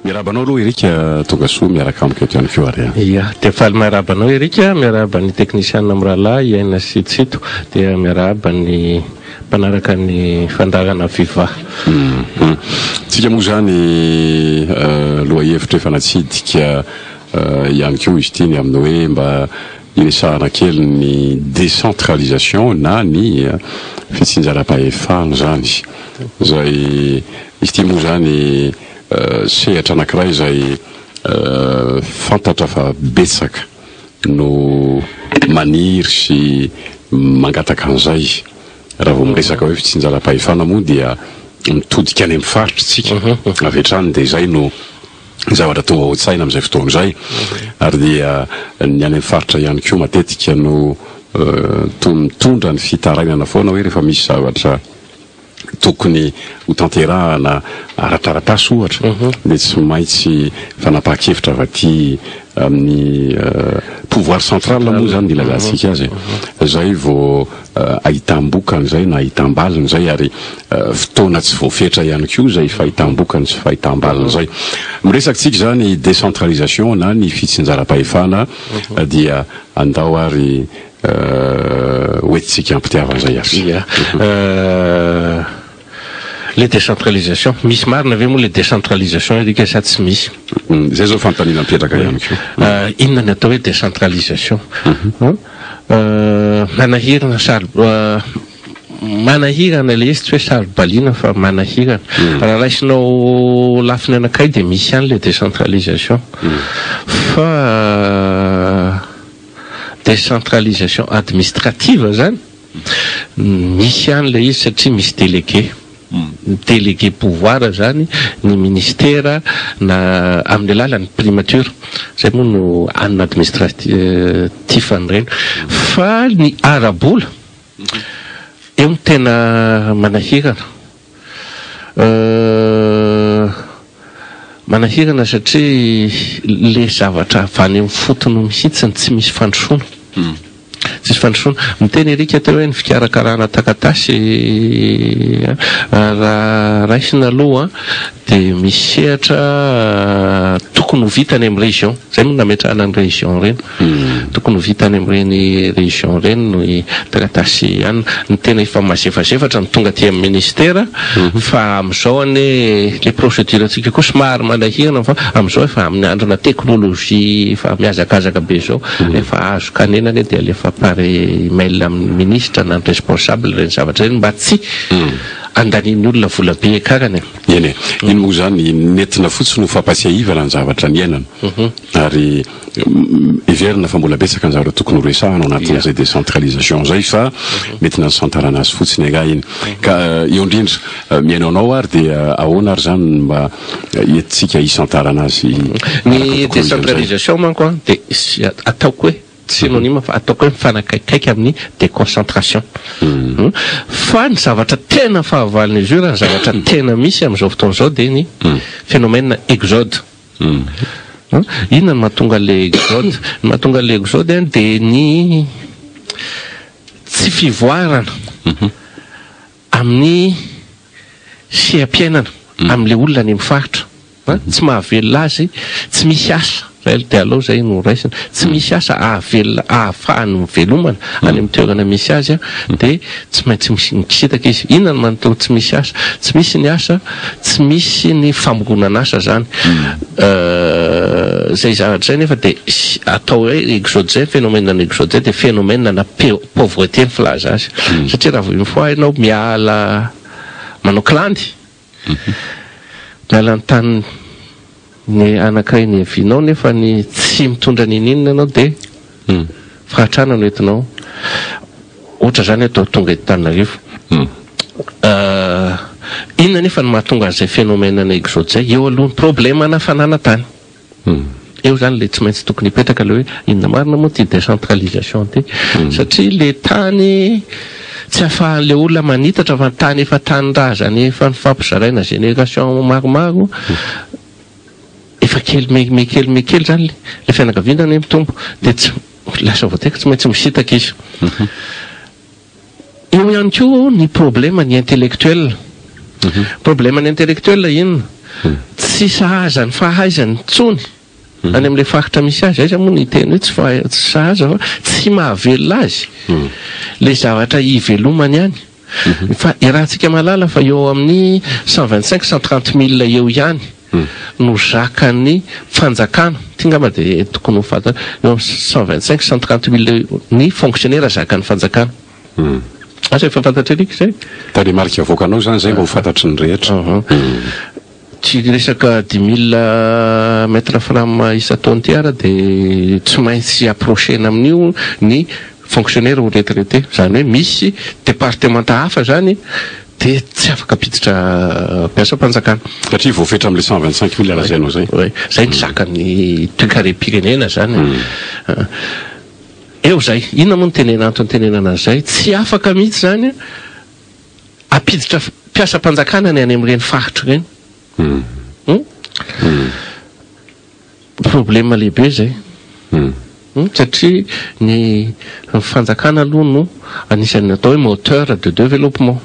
Miarabanao aloha Erika Tongasoa miaraka amiko eto ihany koa ary. Ia, dia faly miarabanao Erika, miaraba ny teknisianina amin'ny rahalahy Iaina Sitsito, dia miaraba ny mpanaraka ny fandarana Viva. Tsika moa zany loha hevitra efa natsidika ihany koa izy ity ny amin'ny hoe mba iresahana kely ny décentralisation na ny fitsinjaram-pahefana zany. Zay izy ity moa zany sehatra anankiray izay fantatra fa betsaka no maniry sy mangataka an'izay raha vao miresaka hoe fitsinjaram-pahefana moa dia mitodika any amin'ny faritra tsika avy hatrany dia izay no zavatra tonga ao an-tsaina amin'izay fotoana izay ary dia ny any amin'ny faritra ihany koa matetika no mitondra ny fitarainana foana hoe rehefa misy zavatra tokony ho tanterahana ara-taratasy ohatra dia tsy maintsy fanapahan-kevitra avy aty amin'ny pouvoir central moa zany ilazantsika azy zay vao ahitam-bokany zay na ahitam-baliny zay ary fotoana tsy voafetra ihany koa zay fahitam-bokany sy fahitam-baliny zay. Miresaksika zany décentralisation na ny fitsinjaram-pahefana dia andao ary hoentintsika ampitiavan'izay ary. Le décentralisation, misy marina ve moa le décentralisation erika sa tsy misy? Zay zao fanontaniana mipetraka ihany koa. Inona ny atao hoe décentralisation? Manahirana le izy tsy hoe sarobaliana fa manahirana. Raha raisinao lafiny anankiray dia misy ihany le décentralisation. Fa décentralisation administrative zany misy ihany le izy satria misy délégué pouvoir zany ny ministère na amin'ny alalan'ny primature zay moa no anina administratif an'ireny fa ny arabola eo ny tena manahirana satria le zavatra avy any amin'ny fotony mihitsiny tsy misy fandrosoana tsisy fandrosoana miteny erika teo hoe ny fikarakarana takatasy raha raisina aloha dia misehatra tokony ho vitany amin'ny région zay moa nametrahana ny région reny tokony ho vitany amin'ireny région reny no takatasy ihany ny tena efa mazefazefatra ny tonga aty amin'ny ministère fa amin'izao ane le procédure atsika koa somary manahirana fa amin'izao efa amin'ny androna teknôlôjia efa miazakazaka be zao efa azo kanenana dia alefa pare email amin'ny ministre na ny responsable reny zavatra reny mba tsy andanin'ny olona vola be ekarany. Eny iny moa zany nentina fotsiny ho fampasiahivana ny zavatra ny iainana ary everina fa mbola betsaka ny zavatra tokony ho resahana ao anatin'izay décentralisation zay fa mety nansantarana azy fotsiny anga iny ka eo indrindra miainao ary dia ahoana ary zany mba entintsika hisantarana azy ny décentralisation manko dia ataoko hoe synonyme fa ataoko hoe mifanakaikaiky amin'ny déconcentration fa ny zavatra tena fahavalina izy io raha ny zavatra tena misy amin'izao fotoana izao dia ny phénomène exode. Inona ny mahatonga le exode? Ny mahatonga le exode dia ny tsy fivoarana amin'ny seha-piainana amin'ile olona any amin'ny faritra tsy mahavelona azy tsy misy asa dia aloha zay no raisina tsy misy asa ahafahany mivelomana any amin'ny toerana misy azy dia tsy maintsy mikisitaka izy. Inona no manontolo tsy misy asa? Tsy misy ny asa, tsy misy ny famoronana asa zany zay zavatra zay nefa dia atao hoe exode zay phénomène ny exode zay dia phénomène na pauvreté ny filaza azy satria raha voa fois ianao miala manao kilandy miala ny tany ny anankiray ny evinao nefa ny tsy mitondra ninina ianao dia faratrana no entinao ohatra zany atao tonga eto Antananarivo inona nefa ny mahatonga an'izay phénomène na exode zay eo alohan'ny problème na fananantany eo zany le tsy maintsy tokony hipetraka le hoe inona marina moa ty décentralisation ty satria le tany tsy ahafahan'le olona manitatra fa ny tany efa tany-drazany efa nifampizaraina génération maromaro efa kely mekely zany le fianakaviana ny mitombo dia tsy lasa voateky tsy maintsy misitaka izy. Eo ihany koa ny problème ny intellectuel. Problème ny intellectuel inona? tsy sahaza ny fahaizany tsony any amin'ilay faritra misy azy aiza moa ny teny hoe tsy sahaza fa tsy mahavelona azy le zavatra ivelomany any fa irahantsika malala fa eo amin'ny 125-130 000 eo ihany no zakany fanjakana ty ngamba de tokony ho fantatra eo amin'ny 125-130 000 ny fonctionnaire zakany fanjakana asa efa fantatra erik zay tany marika avoakanao zany zay mba ho fantatry ny rehetra tsy resaka 10 000 mètres frame isa-taona ty ara de tsy maintsy approchena amin'io ny fonctionnaire ho retraité zany hoe misy départementa hafa zany de tsy afaka piditra piasa mpanjakana satria voafetra am'le 125 000 lazainao zay zay ny zakany toekarem-pirenena zany eo zay inona moa ny tenena antony tenenana zay tsy afaka mihitsy zany apiditra piasa mpanjakana ny any am'ireny faritra reny problème lehibe zay satria ny fanjakana aloha no anisan'ny atao hoe moteur de développement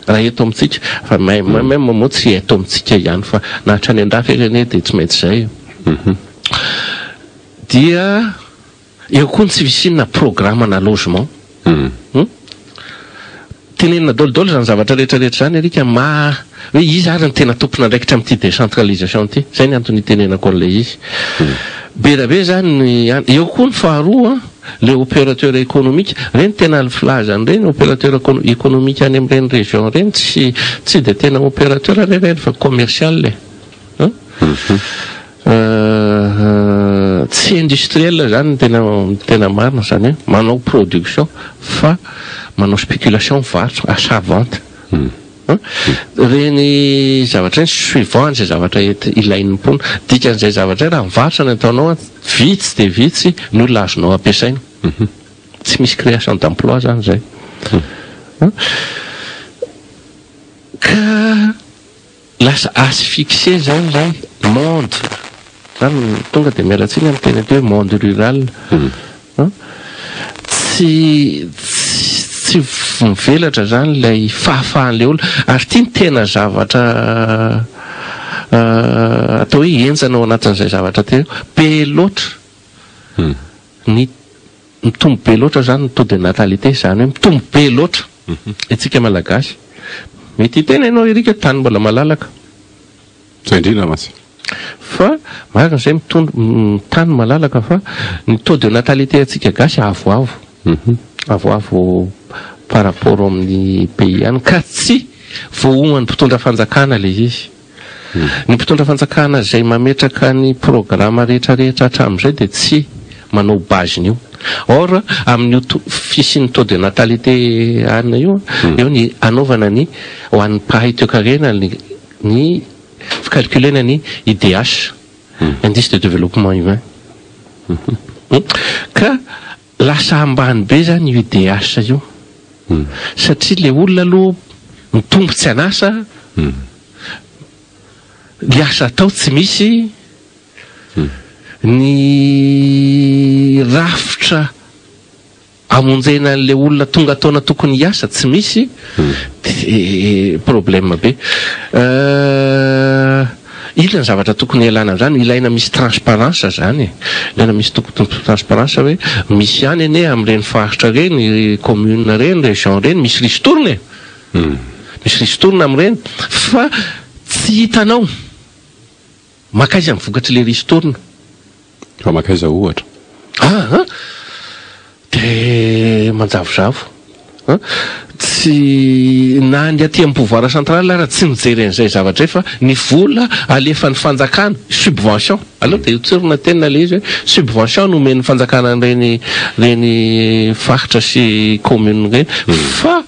raha eto amintsika fa même moa tsy eto amintsika ihany fa na hatrany an-drafy ireny de tsy maintsy zay dia eo koa ny tsy visinina programme na logement tenenina dolidolo zany zavatra rehetrarehetra zany arika hoe izy ary ny tena tompona ndraikitra amin'ity décentralisation ty zay ny antony tenenako an'le izy be da be zany eo koa ny faharoa le opérateur économique reny tena filazany reny opérateur économique any amin'ireny région reny tsy de tena opérateur reny fa commercial le tsy industriel zany tena marina zany hoe manao production fa manao spéculation varotra achat vente reny zavatra reny suivant zay zavatra ilain'ny mpona dikan'izay zavatra raha mivarotra ny ataonao vitsy de vitsy ny olona azonao ampiasaina tsy misy création d'emploi zany zay ka lasa asphyxié zany monde zany tonga de mialatsiny amin'ny tena hoe monde rural tsy mivelatra zany lay fahafahan'le olona ary tia ny tena zavatra atao hoe enjana ao anatin'izay zavatra teo be loatra ny mitombo be loatra zany ny taux de natalité zany hoe mitombo be loatra itsika malagasy mety tena ianao erika tany mbola malalaka zay indrindra matsy fa marina zay tany malalaka fa ny taux de natalité atsika gasy avoavo par rapport amin'ny pays ihany ka tsy voahoman'ny mpitondra fanjakana le izy ny mpitondra fanjakana zay mametraka ny programme rehetrarehetra hatramin'izay de tsy manao baziny io or amin'io fisin'ny taux de natalité anina io eo ny anaovana ny ho an'ny pahay toekarena ny calculena ny IDH indice de développement humain ka lasa ambany be zany io IDH io satria le olona aloha mitombotsy anasa le asa atao tsy misy ny rafitra amonjena an'le olona tonga ataona tokony hiasa tsy misy problème be ilana zavatra tokony ialana zany ilaina misy transparence zany ilaina misy transparence hoe misy ihany ene amin'ireny faritra reny commune reny région reny misy ristourne misy ristourne amin'ireny fa tsy hitanao makaiza mivokatry le ristourne fa makaiza ohatra de manjavozavo tsy na ny aty amin'ny pouvoir central raha tsy mijery an'izay zavatra fa ny vola alefa ny fanjakana subvention aloha de tsorina tena le izy hoe subvention no omeny fanjakana reny faritra sy commune reny fa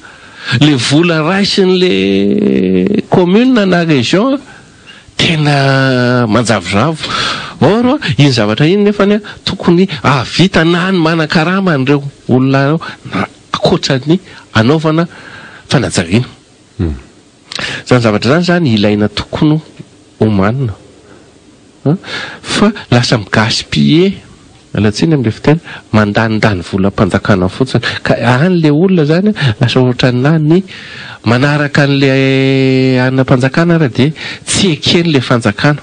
le vola raisin'le commune na région tena manjavozavo or iny zavatra iny nefa tokony avita na ny manan-karama an'ireo olona na akoatrany anaovana fanajariana zany zavatra zany ilaina tokony omanina fa lasa migaspiller alatsiny am'le fitena mandanindany volam-panjakana fotsiny ka an'le olona zany lasa ohatran'na ny manaraka an'le anam-panjakana raha dia tsy ekeny le fanjakana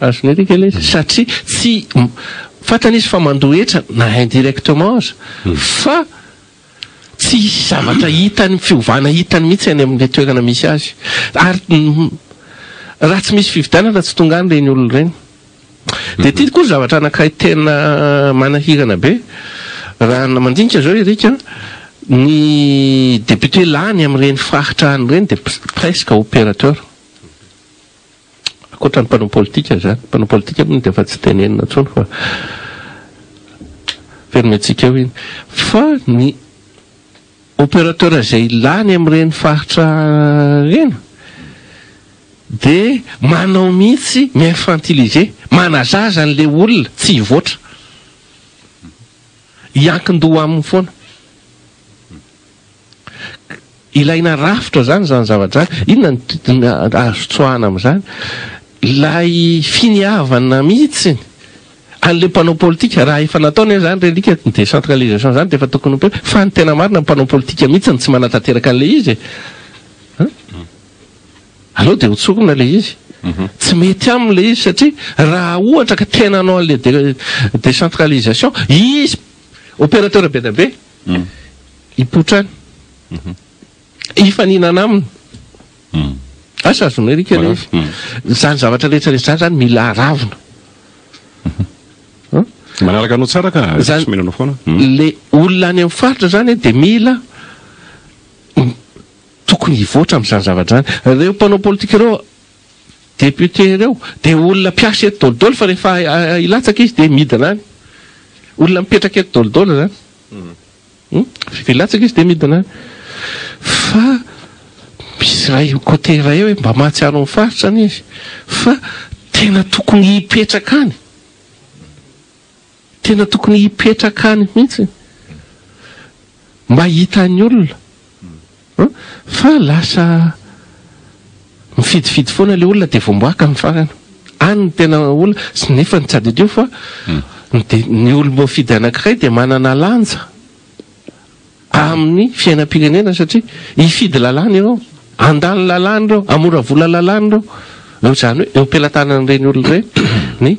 azony rika le izy satria tsy fantanizy fa mandohetra na indirectement aza fa tsy zavatra hitany fiovana hitany mihitsy any amin'le toerana misy azy ary raha tsy misy fividianana tsy tonga any reny olona reny dia tia koa zavatra anankiray tena manahirana be raha mandinika zao irika ny député lany amin'ireny faritra any reny dia presque opérateur akoatra ny mpanao politika zany mpanao politika moa dia efa tsy tenenina ntsony fa fermentsika eo iny fa ny opérateur izay lany amin'ireny faritra reny dia manao mihitsy mi-infantiliser manazaza an'le olona tsy hivoatra hiankin-doha aminy foana ilaina rafitra zany zany zavatra zany inona ny azo tsoahana amin'izany ilay finiavana mihitsy an'le mpanao politika raha efa nataony zany relika décentralisation zany dia efa tokony fa ny tena marina mpanao politika mihitsy ny tsy manatanteraka an'le izy aloha dia hotsokona le izy tsy mety amin'le izy satria raha ohatra ka tena anao an'le décentralisation izy opérateur be da be hipotrany hifaninana aminy asa azona rika le izy zany zavatra rehetrarehetra zany zany mila ravina manaraka anao tsara ka tsy menanao foana le olona any amin'ny faritra zany dia mila tokony hivoatra amin'izany zavatra zany reo mpanao politika ireo député ireo dia olona mpiasa eto dolodolo fa rehefa hilatsaka izy dia midina any olona mipetraka eto dolodolo zany filatsaka izy dia midina any fa misy ray côté ray eo hoe mba mahatsiaro amin'ny faritra any izy fa tena tokony hipetraka any tena tokony hipetraka any mihitsy mba hitany olona fa lasa mifidifidy foana le olona dia vomboaka amin'ny farana any ny tena olona sy nefa ny tsadio fa ny olona mifidy anankiray dia manana lanja amin'ny fiainam-pirenena satria hifidy lalàna ireo andany lalàna ireo amora vola lalàna ireo zany hoe eo am-pelantanan'ireny olona ireny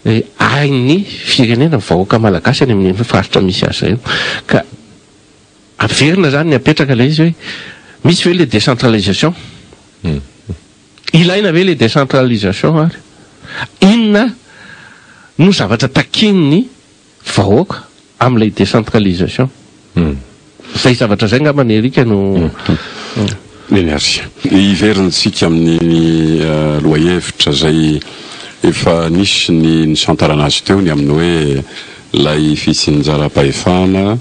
ny hainy firenena vahoaka malagasy any amin'ny faritra misy azy ireny ka averina zany ny apetraka le izy hoe misy ve le décentralisation ilaina ve le décentralisation ary inona no zavatra takin'ny vahoaka amin'ilay décentralisation zay zavatra zay nga manerika no energie iverintsika amin'ny loahevitra zay efa nisy ny santarana azy teo ny amin'ny hoe lay fitsinjaram-pahefana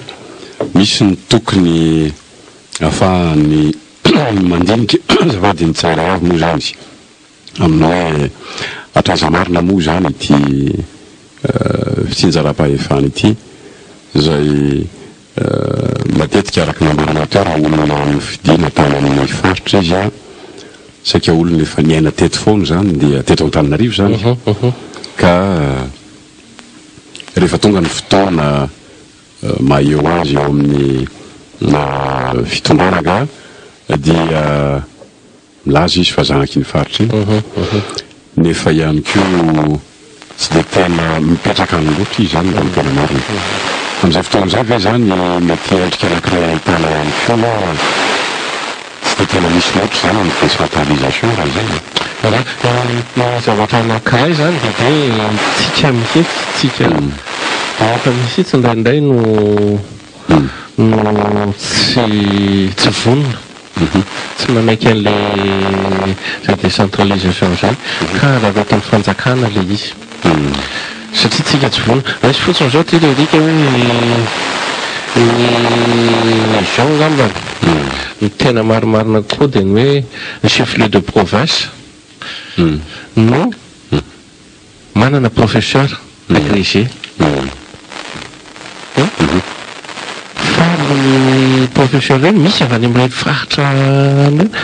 misy ny tokony ahafahany mandinika zavady ny tsara avy moa zany izy amin'ny hoe atraza marina moa zany ity fitsinjaram-pahefana ity zay matetika araky n'ambonanateur olona mifidina tany amin'ny faritra izy saika olona efa niaina teto foana zany dia teto Antananarivo zany ka rehefa tonga ny fotoana mahaeo azy eo amin'ny fitondrana dia milaza izy fa zanaky ny faritra iny nefa ihany ko tsy dia tena mipetraka any loatra izy zany ny tena marina amin'izay fotoana zay ve zany mety endrika anankiray ahitana ihany ko na tsy dia tena misy loatra zany amin'ny décentralisation raha zay zavatra anankiray zany dia tsika mihitsy tsika rehefa misitsy indraindray no tsy vonona tsy manaiky an'le décentralisation zany ka raha rehetan'ny fanjakana le izy satria tsika tsy vonona misy fotsiny zao ty le rika hoe ny région ngambany ny tena marimarina koa dia ny hoe chef lieu de province no manana professeur agrégé fa ny professeur reny misy avy any amin'ireny faritra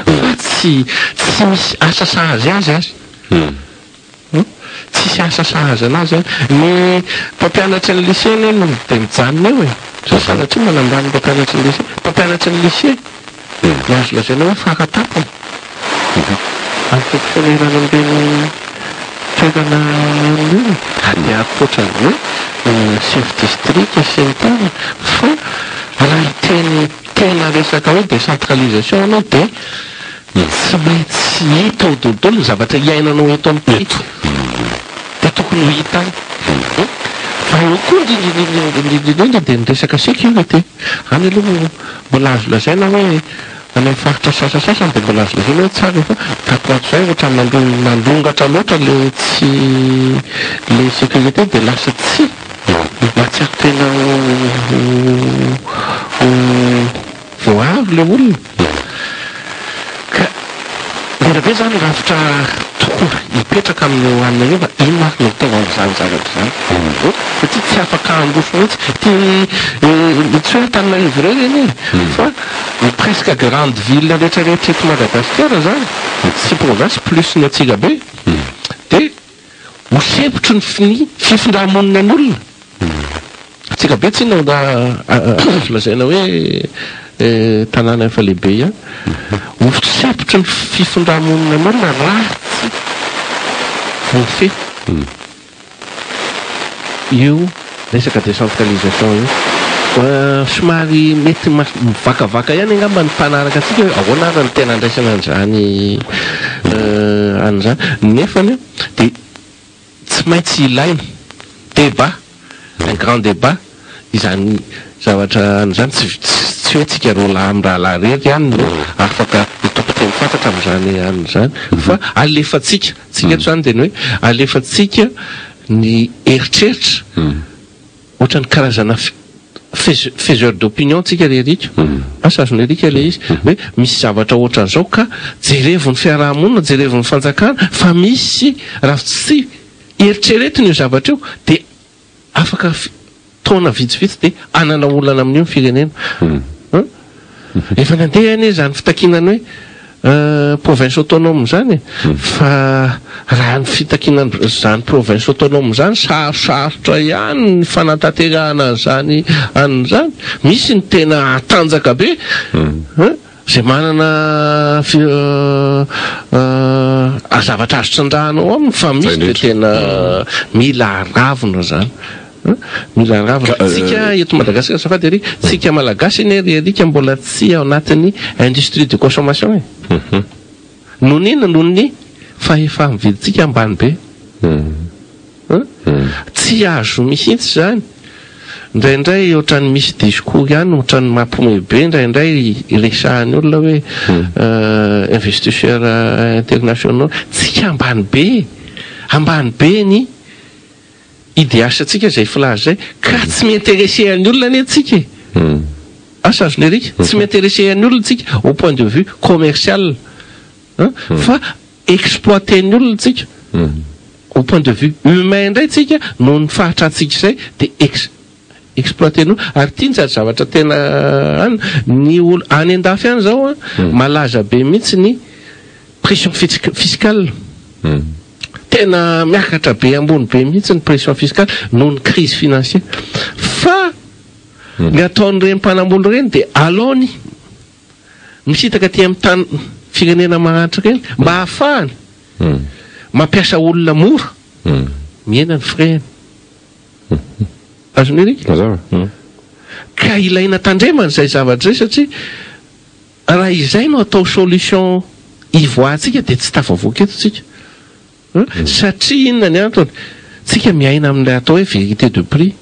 fa tsy misy asa sahazy azy tsy tsisy asa sahaza anazy ny mpampianatra ny lycée ny no de mijanona eo sasanatry manambany mpampianatra ny lycée mpampianatra ny lycée nazo lazaina hoe faratapana antokofanerana ambeny toerana io de akoatran'ny hoe chef district sy ny tany fa raha iteny tena resaka hoe décentralisation anao de tsy maintsy hita ho dodolo ny zavatra iainanao eto amin'ny de tokony ho hita fa eo koa indrindrindrindrindrindrindra de ny resaka sécurité any aloha mbola azo lazaina hoe any faritra sasasasany de mbola azo lazaina hoe tsara fa takoato zay ohatra nandongatra loatra le tsy le sécurité de lasa tsy matsiaro tena voavy le olona ka lerabe zany rafitra tokoa hipetraka amin'ny hoanina io fa ino marky no tena am'izany zavatra zany satria tsy afaka androfo mihitsy tsy hoe Antananarivo reo reny fa presque grande ville rehetrarehetra eto Madagasikara zany sy province plus ny Antsirabe de ho sepotry ny fifindramonina ny olona Antsirabe tsy no azo lazaina hoe tanàna efa lehibe ia ho sepotry ny fifindramonina ny olona ratsy voafehy io resaka décentralisation io somary mety mivakavaka ihany angamba ny mpanaraka atsika hoe ahoana ary ny tena andraisana an'izany an'izany nefany de tsy maintsy ilaina débat un grand débat izany zavatra an'izany tsy hoe tsika rola amin'ny raha larery ihany no afaka itompoteny fantatra amin'izany an'izany fa alefatsika tsika eto zany de ny hoe alefatsika ny eritreritra ohatra ny karazana faiseur d'opinion tsika rerika asa azony erika le izy hoe misy zavatra ohatra an'izao ka jerevon'ny fiarahamonina jerevon'ny fanjakana fa misy raha tsy eritreretiny io zavatra io de afaka taona vitsivitsy de anana olana amin'io ny firenena efa nandeha ane zany fitakinany hoe province autonome zany fa raha ny fitakinany zany province autonome zany sarosarotra ihany ny fanatanterahana zany an'izany misy ny tena tanjaka be zay manana zavatra azo tsandrahanao aminy fa misy de tena mila ravina zany mila ravina tsika eto Madagasikara safady ery tsika malagasy eny erika mbola tsy ao anatin'ny industrie de consommation noho nina noho ny fa efa mividitsika ambany be tsy azo mihitsy zany indraindray ohatrany misy discours ihany ohatrany mampiomehy be indraindray resahany olona hoe investisseur internationaux tsika ambany be ny idéase atsika zay filaza zay ka tsy m'intéressé an'ny olona ane tsika asa azony erika tsy m'intéressé an'ny olona tsika au point de vue commercial fa exploiter ny olona tsika au point de vue humain ndray tsika no ny fahatra atsika zay de exploiter no ary tia ny zavatra tena any ny olo any andafy any zao malaza be mihitsy ny pression fiscale tena miakatra be ambony be mihitsy ny pression fiscale noho ny crise financière fa ny ataon'ireny mpanamboly reny de alony misitaka ty amin'ny tany firenena mahantra reny mba hahafahany mampiasa olona mora miena ny freny azony erika ka ilaina tandremana zay zavatra zay satria raha izay no atao solution ivoatsika de tsy tafavoaka eto tsika satria inona ny antony tsika miaina amin'ilay atao hoe vérité de prix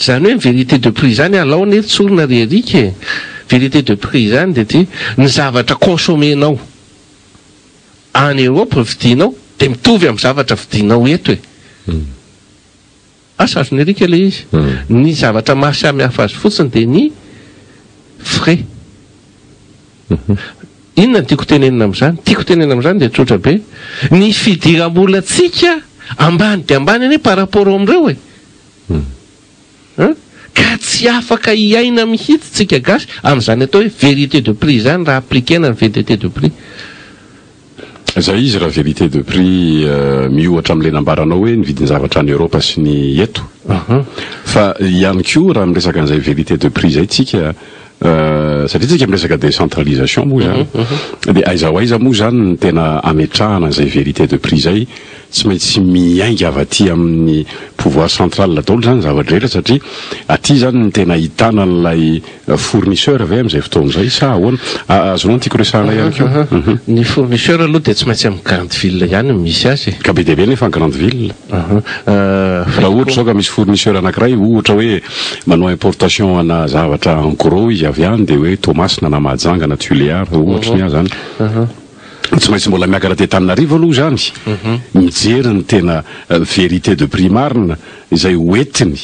zany hoe vérité de prix zany alaona eto tsorina rerika vérité de prix zany de ty ny zavatra consommenao any Europe vidinao de mitovy amin'ny zavatra vidinao eto asa azony erika le izy ny zavatra maro samy hafa azy fotsiny de ny frais inona ny tiako tenenina am'izany de tsotra be ny fidiram-bola-tsika ambany de ambany ane par rapport am'ireo ka tsy afaka hiaina mihitsy tsika gasy am'izany atao hoe vérité de prix zany raha appliquena ny vérité de prix zay izy raha vérité de prix miohatra am'le nambaranao hoe nividiny zavatra any Europa sy ny eto fa ihany koa raha miresaka an'izay vérité de prix zay tsika satria tsika miresaka décentralisation moa zany de aiza ho aiza moa zany ny tena ametrahana an'izay vérité de prix zay tsy maintsy miainga avy aty amin'ny pouvoir central daholo zany zavatra rehetra satria aty zany ny tena ahitana n'ilay fournisseur avy amin'izay fotoana zay sa ahoana azonao ny tiako resahana ihany koa ny fournisseur aloha de tsy maintsy amin'ny grande ville ihany misy azy ka be deabe nefa grande ville raha ohatra zao ka misy fournisseur anankiray ohatra hoe manao importation ana zavatra en gros izy avy any de hoe Thomas na Mahajanga na Tuléar ohatra ny zany tsy maintsy mbola miakatra Antananarivo aloha zany mijery ny tena vérité de prix marina izay hoentiny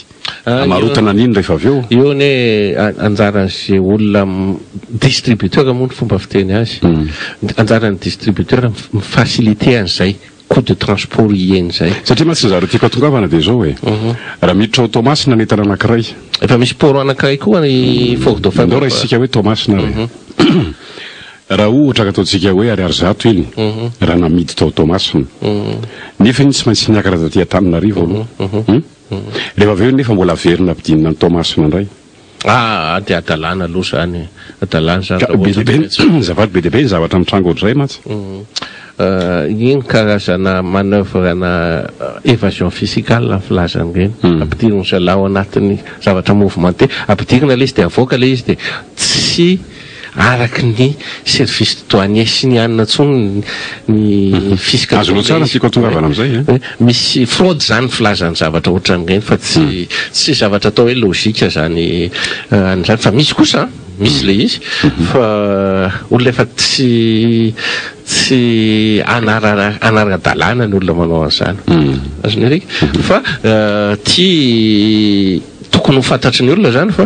amarotana an'iny rehefa avy eo io ne anjaran'izay olona distributeur moa ny fomba fiteny azy anjaran'ny distributeur mifacilité an'izay coût de transport ieny zay satria matsy zaro tiako atongavana de zao hoe raha miditra ao Thomas na netana anankiray efa misy port anankiray koa ny Fort Dauphin raha isika hoe Thomas na re raha ohatra ka ataontsika hoe ariary zato iny raha namidy tao Thomas nefa iny tsy maintsy niakatra taty Antananarivo aloha rehefa avy eo nefa mbola averina ampidinina ny Thomas nandray de adalana aloha zany adalana zany zavatra be deabe ny zavatra mitrango ohatray matsy iny karazana manœuvre na évasion fiscale filazany reny ampidiriny zalao anatin'ny zavatra mouvementé ampidirina le izy de avoaka le izy de tsy araky ny service douanier sy ny anina tsony ny fiscalité azonao tsara tiako atongavana am'izay misy fraude zany filazany zavatra ohatran'ireny fa tsy zavatra atao hoe logika zany an'izany fa misy kosa misy le izy fa olona efa tsy anara-dalàna ny olona manao an'izany azony rika fa tokony ho fantatry ny olona zany fa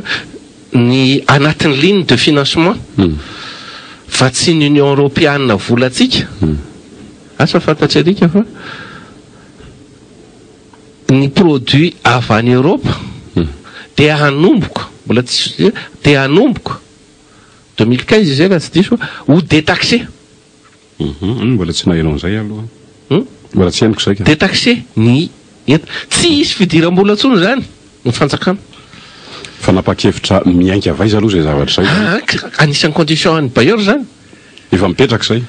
ny anatin'ny ligne de financement fa tsy ny Union Européenne volatsika asa fantatry arika fa ny produit avy any Europa de hanomboka mbola tsy de hanomboka 2015 zay raha tsy diso ho détaxé mbola tsy nahenao an'izay aloha mbola tsy henoko saika détaxé ny tsy isy fidiram-bola tsony zany ny fanjakana fa napakevitra miainga avaiza aloha zay zavatra zay anisan'ny condition any bailleur zany efa mipetraka zay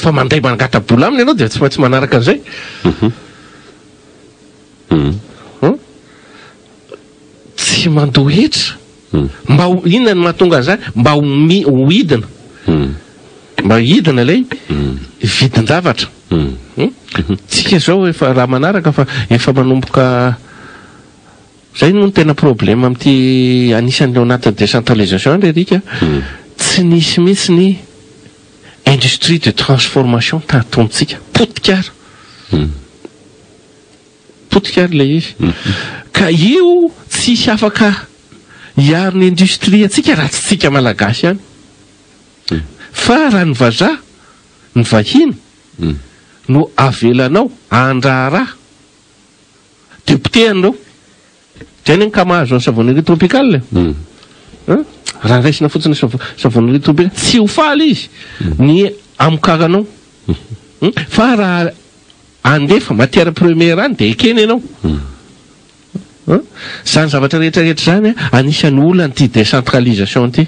fa manday mangata-bola aminy ianao de tsy maintsy manaraka an'izay tsy mandohetra mba inona ny mahatonga an'izany mba ho hidina mba hidina lay vidin-javatra tsika zao efa raha manaraka fa efa manomboka zay no tena problème amty anisan'ny ao anatin'ny décentralisation le rika tsy nisy mihitsy ny industrie de transformation tatontsika potikara le izy ka io tsisy afaka hiaro ny industrie atsika raha tsy tsika malagasy ihany fa raha ny vazaha ny vahiny no avelanao andraraha depotehany reo zay ny kamahazo ny savonnerie tropicale raha raisina fotsiny savonnerie tropicale tsy ho faly izy ny amokaranao fa raha andefa matière première any de ekeny ianao zany zavatra rehetrarehetra zany anisan'ny olana ty décentralisation ty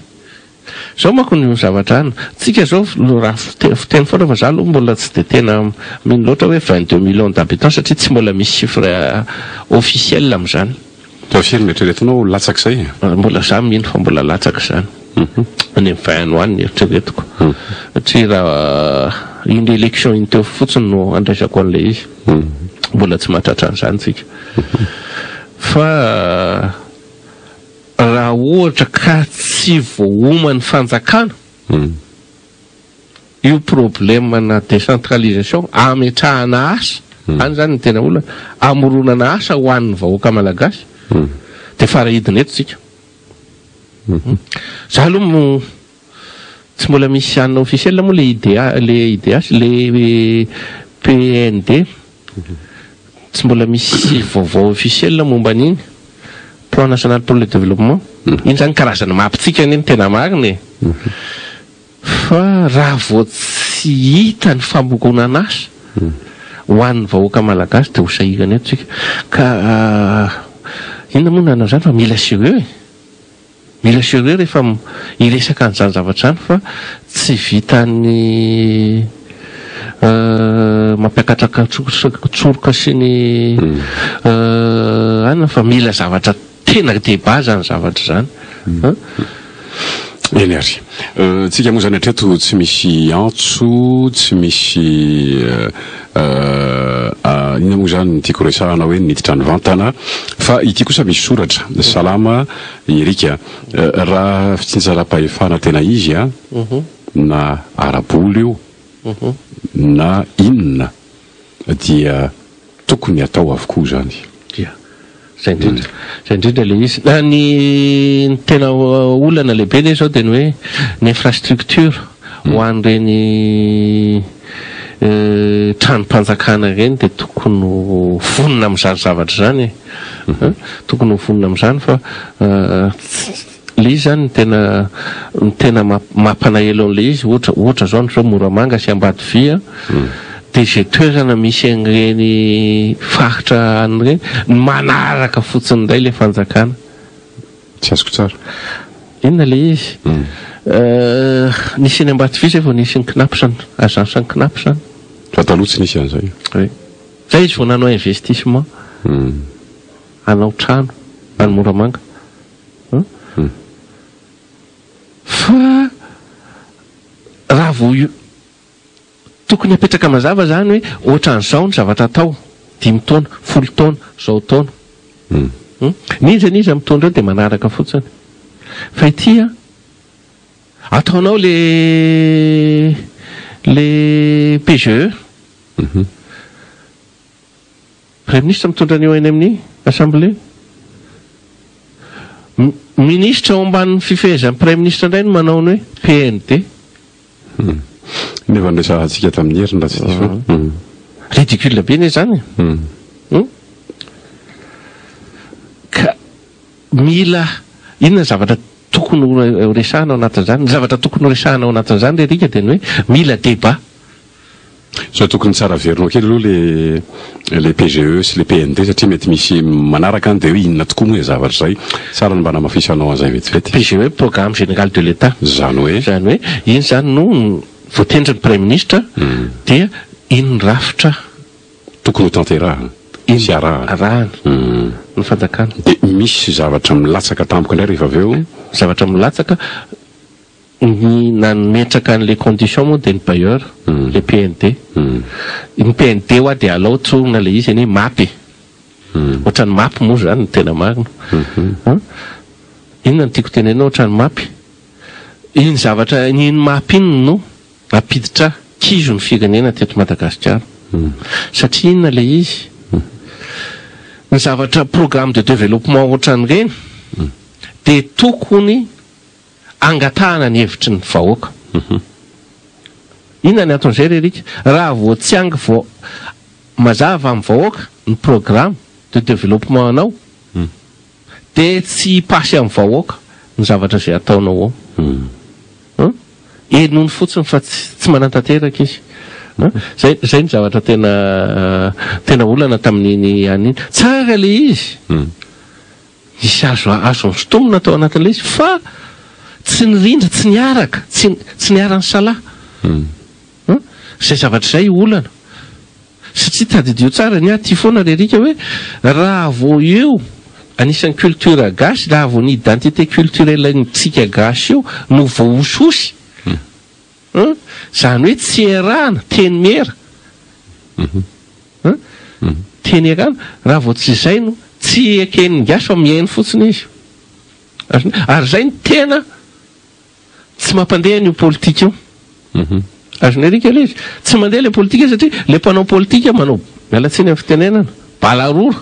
zao manko ny zavatra any tsika zao raha fiteny foana fa za aloha mbola tsy de tena mino loatra hoe 22 millions d'habitants satria tsy mbola misy chiffre officiel am'izany officiel mieritreretinao latsaky zay mbola za mino fa mbola latsaky zany any amin'ny vainoany ny eritreretiko satria raha iny élection iny teo fotsiny no andraisako an'le izy mbola tsy mahatratra an'izany tsika fa raha ohatra ka tsy voahomany fanjakana io problème na décentralisation ametrahana asa any zany ny tena olona amoronana asa ho an'ny vahoaka malagasy de farahidina eto tsika za aloha tsy mbola misy anina officiel moa le IDH le PND tsy mbola misy vaovao officiel momba an'iny plan national pour le développement iny zany karazana mapitsika iny tena marina fa raha vao tsy hita ny fambogonana azy ho an'ny vahoaka malagasy dia ho sahirana eto tsika ka inona moa nanao zany fa mila sérieux mila sérieux rehefa iresaka an'izany zavatra zany fa tsy vitany mampiakatraka tsoroka sy ny anina fa mila zavatra tena débat zany zavatra zany eny ary tsika moa zany hatreto tsy misy antso tsy misy ina moa zany tiako resahana hoe niditra ny vantana fa ity kosa misy soratra salama erika raha fitsinjaram-pahefana tena izy a na araboly io na inona dia tokony atao avokoa zany zay indrindra le izy na ny tena olana lehibe le zao dia ny hoe ny infrastructure ho an'ireny tranom-panjakana ireny dia tokony vonona amin'izany zavatra zany tokony vonona amin'izany fa le izy zany tena mampanaelo an'le izy ohatra zao ny zao Moramanga sy Ambadivia dia zay toerana misy an'ireny faritra an'ireny manaraka fotsiny indray le fanjakana tsy azoko tsara inona le izy nisy ny Ambadivia zay vao nisy ny knapisany agence ny knapisany fa taloha tsy nisy an'izay zay izy vao nanao investissement anao trano any Moramanga fa raha vo tokony apetraka mazava zany hoe ohatran'izao ny zavatra atao 5 taona 10 taona zao taona niza mitondra dia manaraka fotsiny fa ity ataonao le PGE Premier ministre mitondra an'io eny amin'ny assemblée ministre ao ambanin'ny fifehezan'ny Premier ministre indray no manao ny hoe PND nefa nresahantsika tamin'ny heriny raha tsy diso ridicule be ne zany ka mila inona zavatra tokony resahana ao anatin'izany ny zavatra tokony resahana ao anatin'izany le rika dia ny hoe mila débat so tokony tsara verinao kely aloha le PGE sy le PND satria mety misy manaraka any dia hoe inona tokoa moa zavatra zay tsara ny mba namafisanao an'izay vetivety PGE programme général de l'État zany hoe iny zany no voatendry ny Premier ministre dia iny rafitra tokony ho tanterahana sy arahana ny fanjakana dia misy zavatra milatsaka tampoka indray rehefa avy eo zavatra milatsaka ny nanometraka an'le condition moa dia ny bailleur le PND ny PND hoa dia alao tsorona le izy eny hoe mapy ohatran'ny mapy moa zany ny tena marina inona ny tiako tenena ohatran'ny mapy iny zavatra iny mapy iny no apiditra kizo ny firenena teto Madagasikara satria inona le izy ny zavatra programme de développement ohatran'ireny dia tokony angatahana ny hevitry ny vahoaka inona ny aton'izay rerika raha vo tsy angy vo mazava amin'ny vahoaka ny programme de développement anao dia tsy pasy amin'ny vahoaka ny zavatra izay ataonao ao enony fotsiny fa tsy manantanteraka izy zay ny zavatra tena olana tamin'iny an'iny tsara le izy misy azo sotomona atao anatin'le izy fa tsy nirindra tsy niaraka tsy niarany salahy zay zavatra zay olana satria tadidio tsara ny aty foana rerika hoe raha vo eo anisan'ny culture gasy raha vo ny identité culturelle ntsika gasy io no voahososy zany hoe tsy erahana teny miera teny erahana raha vo tsy zay no tsy eken'ny gasy fa mihainy fotsiny izy ary zay ny tena tsy mampandeha n'io politika io azony erika le izy tsy mandeha le politika satria le mpanao politika manao mialatsiny amin'ny fitenenana balarora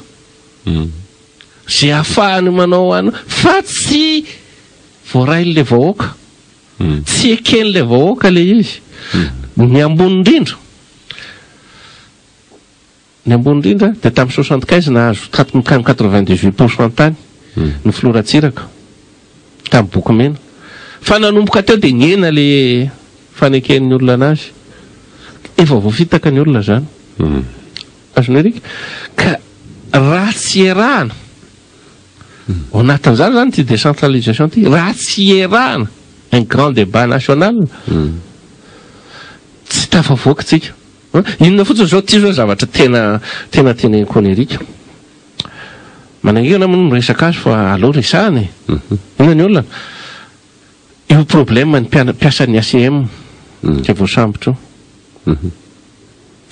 zay ahafahany manao ano fa tsy voarainy le vahoaka tsy ekeny le vahoaka le izy ny ambony indrindra dia tamin'ny 75 nahazo 98% tany ny floratsiraka tamin'ny boky mena fa nanomboka teo dia niena le faneken'ny olona anazy efa voafitaka ny olona zany azony rika ka raha tsy erahana ao anatin'izany zany ty décentralisation ty raha tsy erahana un grand débat national tsy tafavoaka tsika inona fotsiny zao ty zao zavatra tena teneniko ny erika manangena moa miresaka azy fa aleo resahany inona ny olona io problème ny mpiasan'ny ACM ke voasambotro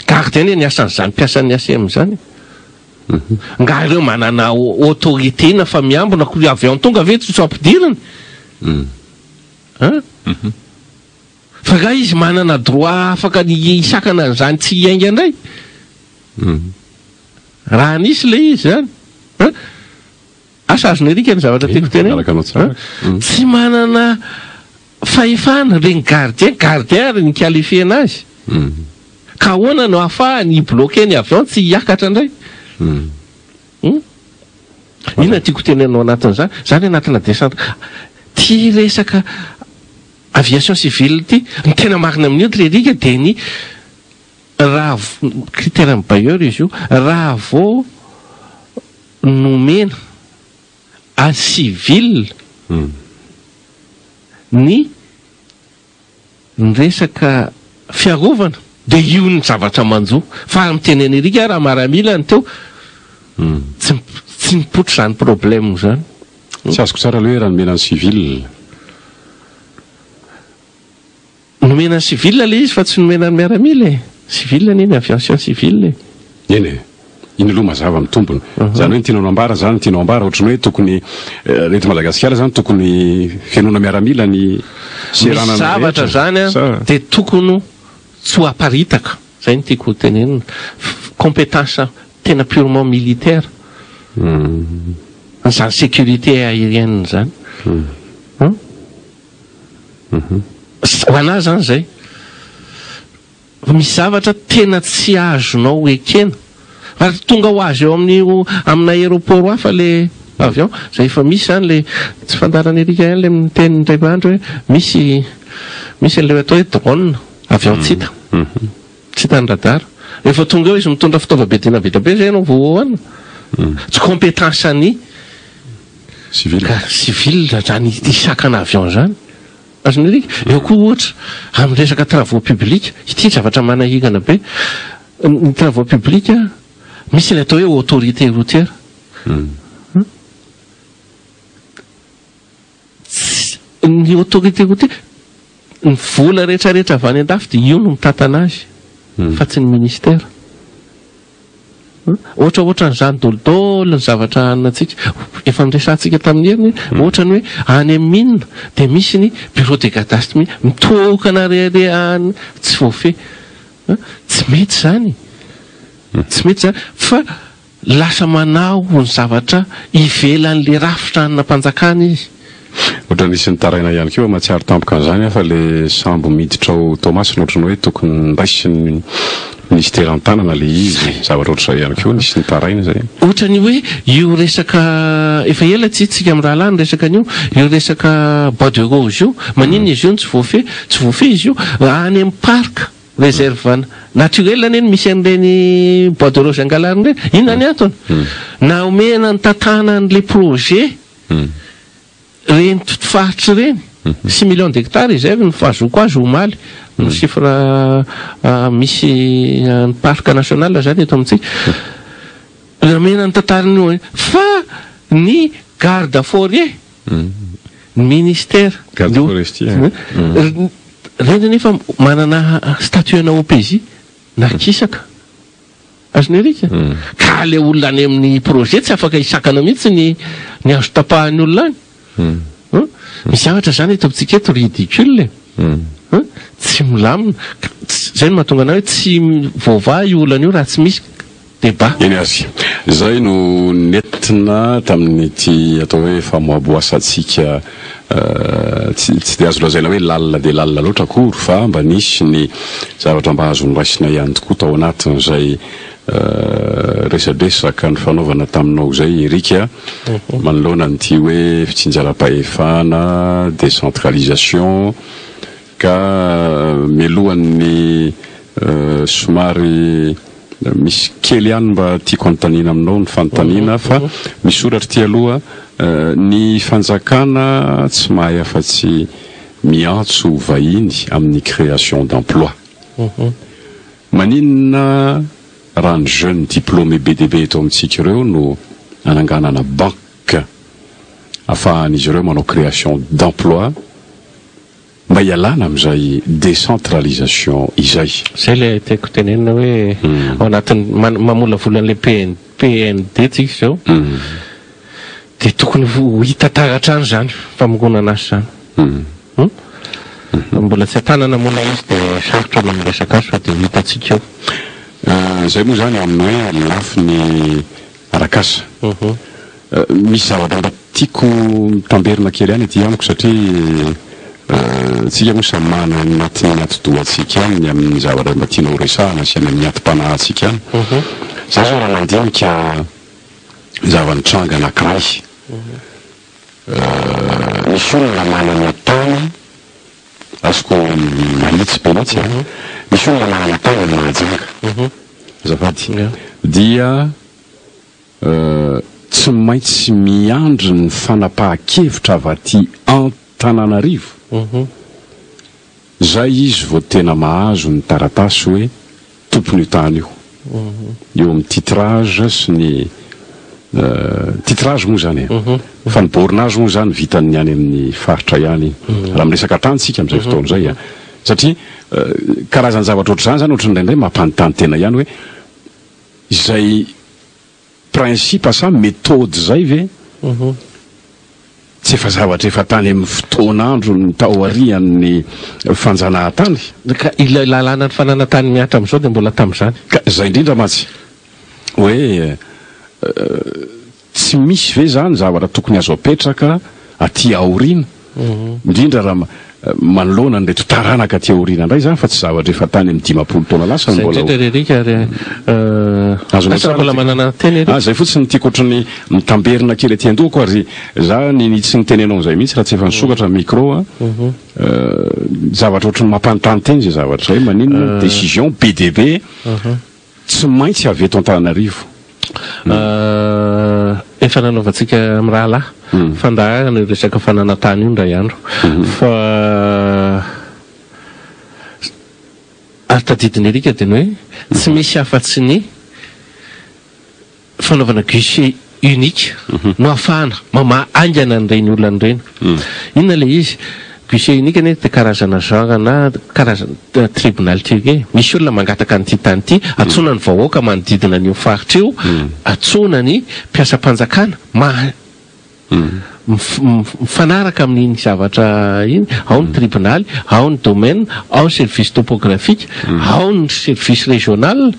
gardien ny asan'izany mpiasan'ny ACM zany nga ireo manana autorité na fa miambona ko avion tonga ve tsy ampidirany fa ga izy manana droit afaka isakana an'izany tsy iainga indray raha nisy le izy zany asa azony erika ny zavatra tiako tena tsy manana fahefana reny gardien ary ny qualifiena azy ka ahoana no ahafahany bloqué ny avion tsy hiakatra indray inona tiako tenenao anatin'izany zany anatina décentre ty resaka aviation civile ty ny tena marina amin'io ty rerika dia ny raha critère bailleur izy io raha vao nomena a civile ny resaka fiarovana dia io ny zavatra manjo fa miteneny erika raha maramila ny teo tsy mipotro zany problème zany tsy azoko tsara aloha hoe raha nomena ny civile nomena ny civile le izy fa tsy nomena ny miaramila civile niny aviation civile eny iny aloha mazava mitombony zany hoe tianao ambara zany tianao ambara ohatrany hoe tokony reto Madagasikara zany tokony fianona miaramila ny misy zavatra zany a dia tokony tsy ho aparitaka zay ny tiako tenenina compétence tena purement militaire zany sécurité aérienne zany ho anazy zany zay misy zavatra tena tsy azonao ekena fa tonga ho azy eo amina aéroport hafa le avion zay efa misy zany le tsy fantarany erika ihany le miteny ndray andro hoe misy an'le atao hoe drone avion tsy hita ny radar rehefa tonga eo izy mitondra fitaovabe tena vita be zay anao voana tsy compétence any civile zany isakana avion zany azony erika eo koa ohatra amin'ny resaka travaux publics ity zavatra manahigana be ny travaux publics misy ny atao hoe autorité routière ny autorité routière ny vola rehetrarehetra avy any an-dafy dia io no mitantana azy fa tsy ny ministère ohatra n'izany dolodolo ny zavatra anantsika efa niresantsika tamin'ny heriny ohatra ny hoe any amin'ny minina dia misy ny bureau de cadastre mitokana rehany tsy voafeh tsy mety zany fa lasa manao ny zavatra ivelan'le rafitra anina mpanjakana izy ohatra nisy ny taraina ihany keo matsiaro tampoka an'izany fa le sambo miditra ao Tomasina ohatrany hoe tokony raisy ny ministère an-tanana le izy zavatra ohatr'izay ihany keo nisy ny taraina zay ohatra ny hoe io resaka efa ela tsitsika amin'ny raha lany resaka an'io io resaka bois de rose io maninona izy io tsy voafeh izy io any amin'ny parc réserve naturel neny misy an'ireny bois de rose angalariny reny inona ny antony na omena ny tantana an'le projet reny totofaritra reny 6 millions d'hectares izay ny fahazoko azy omaly ny chiffre misy ny parc national zany eto amintsika omena ny tantarany fa ny garde forêt ny ministère garde forestier reny nefa manana statuena OPJ na kisaka azony erika ka le olona any amin'ny projet tsy afaka isakana mihitsy ny azo tapahany olona any misy zavatra zany eto amintsika eto ridicule tsy milamina zay no mahatonga anao hoe tsy voava io olana io raha tsy misy débat eny azy zay no nentina tamin'ity atao hoe famoaboasantsika tsy dia azo lazaina hoe lalina dia lalina loatra akory fa mba nisy ny zavatra mba azo noraisina ihany tokoa tao anatin'izay resadresaka ny fanaovana taminao zay erika manoloana nyty hoe fitsinjaram-pahefana décentralisation ka mialohan'ny somary misy kely ihany mba tiako anontaniana aminao ny fanontaniana fa misoratra ty aloha ny fanjakana tsy mahay afa-tsy miantso vahiny amin'ny création d'emploi. Maninona raha ny jeune diplômé be dia be eto amintsika ireo no ananganana banque afahan'izy ireo manao création d'emploi mba hialana amin'izay décentralisation izay. Zay le tiako tenenina hoe ao anatin'ny mamolavolan'le PND tsika zao dia tokony hita taratra zany famongonana azy zany. Mbola tsy atanana mona izy dia sarotra olo miresaka azy fa dia hitantsika eo. Zay moa zany amin'ny hoe lafiny arakasa. Misy zavatra mba tiako mitamberina kely ihany ety amiko satria tsika moa samy mana anatin'ny ati-dohantsika any amin'ny zavatra mba tianao resahana sy amin'ny atim-panahintsika any. Zay zao raha nandinika zava-nitranga anankiray. Misy olona manana tany azoko manitsy be mihitsy misy olona manana tany ny mahajanga zafady dia tsy maintsy miandry ny fanapahan-kevitra avy aty Antananarivo. Zay izy vao tena mahazo ny taratasy hoe tompony io tany io eo amin'ny titrage sy ny titrage moa zany fa ny bornage moa zany vitany any amin'ny faritra ihany raha miresaka tany tsika amin'izay fotoana zay satria karazany zavatra ohatr'izany zany ohatry indraindray mampanontany tena ihany hoe izay principe sa méthode zay ve tsy efa zavatra efa tany amin'ny fotoanandro ny tao arian'ny fanjanahantany ka ilay lalàna ny fananantany miatra amin'izao dia mbola tamin'izany ka zay indrindra mantsy hoe tsy misy ve zany zavatra tokony azo apetraka aty aoriana indrindra raha manoloana ny reto taranaka aty aoriana indray zany fa tsy zavatra efa tany amin'ny 10 taona lasa zay indrindra rerika mbola manana teny zay fotsiny tiako ohatrany mitamberina kely aty an-dohako ary za tsy nitenenao zay mihitsy raha tsy efa nisokatra micro zavatra ohatrany mampanontany teny zay zavatra zay maninona décision BDB tsy maintsy avy eto Antananarivo. Efa nanaovantsika amin'ny raha lahy fandaharana io resaka fananantany io ndray andro fa ary tadidiny erika dia ny hoe tsy misy afa-tsy ny fanaovana guichet unique no ahafahana mamahaingana an'ireny olona an'ireny. Inona le izy guichet unique anie dia karazana genre na karazana tribunal tiré misy olona mangataka nyity tany ity atsona ny vahoaka manodidina an'io faritra io atsona ny mpiasam-panjakana mifanaraka amin'iny zavatra iny ao ny tribunal ao ny domaine ao ny service topographique ao ny service régional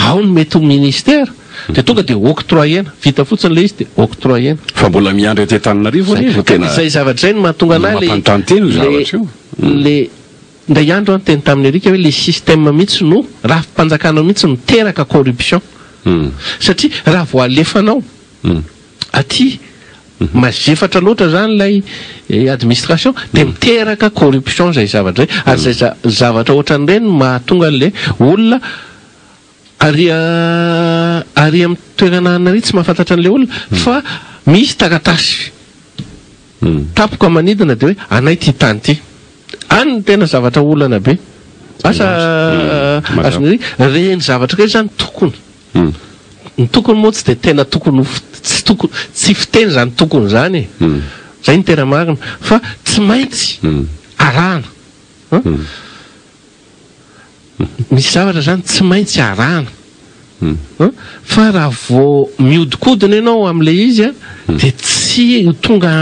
ao ny mety ho ministère dia tonga dia octroyena vita fotsiny le izy dia octroyena fa mbola miandry aty Antananarivo zay zavatra zay no mahatonga anahy le ndray andro any teny tamin'ny erika hoe le système mihitsy no raha mpanjakana mihitsy miteraka corruption satria raha vo alefanao aty mazefatra loatra zany ilay administration dia miteraka corruption zay zavatra zay ary zay zavatra ohatran'ireny mahatonga an'le olona ary amin'ny toerana anary tsy mahafantatra an'ilay olona fa misy taratasy tapoka manidina dia hoe anay ty tany ty any ny tena zavatra olana be asa azony reny zavatra kely zany tokony ny tokony moa tsy dia tena tokony tsy fiteny zany tokony zany zay ny tena marina fa tsy maintsy arahana misy zavatra zany tsy maintsy arahana fa raha vo miodikodina ianao amin'le izy dia tsy tonga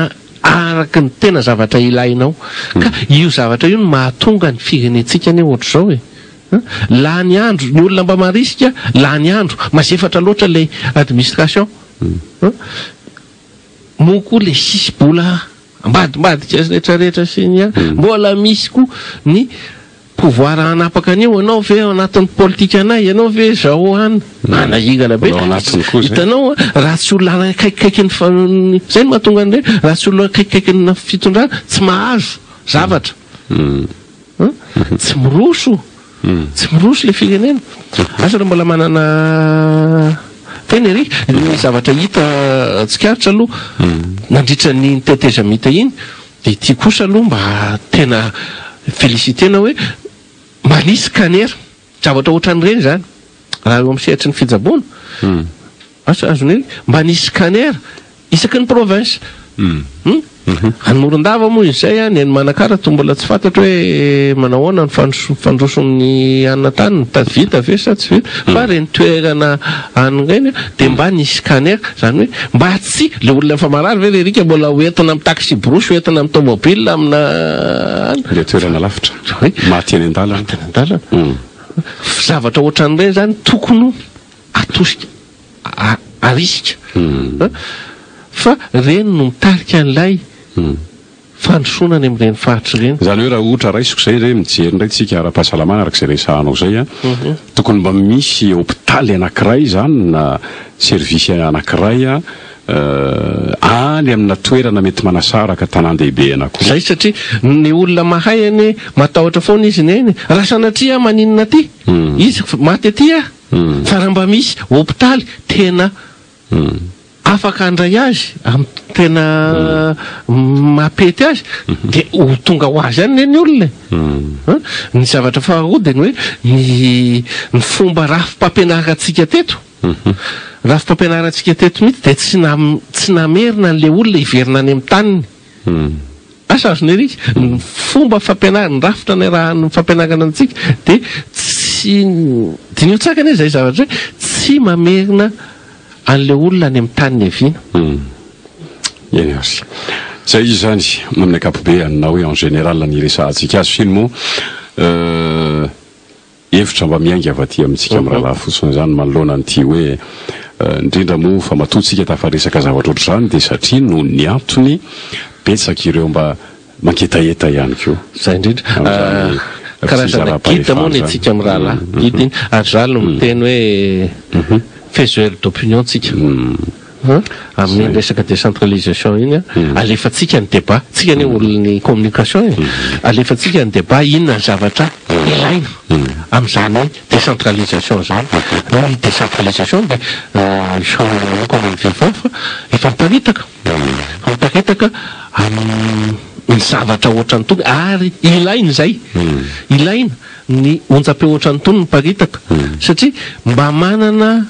araka ny tena zavatra ilainao ka io zavatra io no mahatonga ny firenentsika any ohatr'izao e laha ny andro ny olona mba marisika laha ny andro mazefatra loatra le administration moa koa le sisy bola ambadimbadika rehetrarehetra sy ny mbola misy koa ny pouvoir anapaka an'io anao ve ao anatin'ny politika anay ianao ve zao any manahigana be hitanao raha tsy olona anakaikikaiky zay no mahatonga an'ireny raha tsy olona akaikikaiky fitondrana tsy mahazo zavatra tsy miroso tsy miroso le firenena asa raha mbola manana tena ery ny zavatra hita tsikaritra aloha nandritra ny teteza mita iny de ity kosa aloha mba tena felicitena hoe manisy kanera zavatra ohatran'ireny zany raha eo amin'ny sehatry ny fijaboana asa azony ery mba nisy kanera isaky ny province any Morondava moa izay ny any Manakara mbola tsy fantatro hoe manahoana ny fandroson'ny anatany mitady vita ve sa tsy vita fa reny toerana anyreny de mba nisy scanner zany hoe mba tsy le olona fa marary ve le rika mbola hoentina amin'ny taxi brosy hoentina amin'ny tomobile amina le toerana lavitra maty any an-dalana zavatra ohatran'ireny zany tokony atosika arisika fa reny no mitarika an'ilay fandrosonany amin'ireny faritra ireny zany hoe raha ohatra raisiko zay zay mijery indray tsika ara-pahasalamana araka izay resahanao zay tokony mba misy hôpitaly anankiray zany na servisy anankiray any amina toerana mety manasaraka tanan-dehibe anankiroa zay satria ny olona mahay any matahotra foana izy neny raha sanatria maninona ty izy maty aty fa raha mba misy hôpitaly tena afaka andray azy amin'ny tena mapety azy de ho tonga ho azy any ny olona ny zavatra faharodiny hoe ny fomba rafim-pampianarantsika teto rafim-pampianarantsika teto mihitsy de tsy namerina n'le olona hiverina any amin'ny taniny asa azony ery ny fomba fampianarana ny rafitra ny raha ny fampianarana antsika de tsy dinio tsakany zay zavatra hoe tsy mamerina an'le olona any amin'ny tany ny aviana eny azy zay izy zany amin'ny akapobeany na hoe en général ny resahantsika azy finy moa hevitra mba miainga avy aty amintsika amin'ny rahalahy fotsiny zany manoloana n'ity hoe indrindra moa fa matoatsika tafaresaka zavatra ohatr' zany de satria no ny antony betsaka ireo mba manketaeta ihany keo zay indrindra karazana gida moa ny atsika amin'ny rahalahy gida iny ary zany no miteny hoe faiseur d'opinion tsika amin'ny resaka décentralisation iny alefatsika ny débat tsika ny olon'ny communication alefatsika ny débat inona ny zavatra ilaina amin'izany décentralisation zany ny décentralisation de comme ny vehivavy efa miparitaka ny zavatra ohatran'ny tony ary ilaina zay ilaina ny onjam-pe ohatran'ny tony miparitaka satria mba manana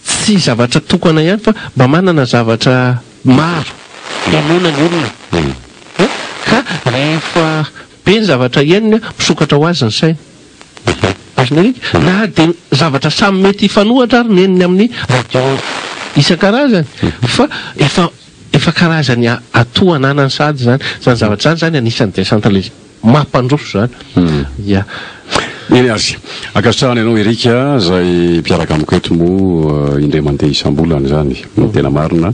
tsy zavatra tokana ihany fa mba manana zavatra maro ianona ny olona ka rehefa be ny zavatra ianina misokatra ho azy ny saina azony rika na de zavatra samy mety hifanohatra ary neniny amin'ny radio isan-karazany fa efa karazany atoananany sady zany zavatra zany anisan'ny décentralisé mampandroso zany ya eny azy akasitrahany ianao erika zay mpiaraka amiko eto moa indray mandeha isam-bolana zany tena marina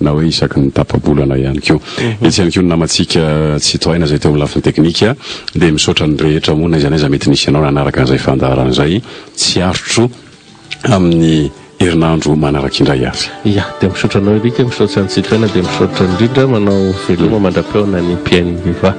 na hoe isaky ny tapa-bolana ihany keo etsy ihany keo ny namatsika citoyenne zay teo amin'ny lafiny teknika de misaotra ny rehetra moa na izy anaiza mety nisy ianao nanaraka an'izay fandaharan'izay tsy arotro amin'ny herinandro manaraka indray azy ya de misaotra anao erika misaotra ny citoyenne de misaotra indrindra manao veloma mandra-peona ny mpiainy viva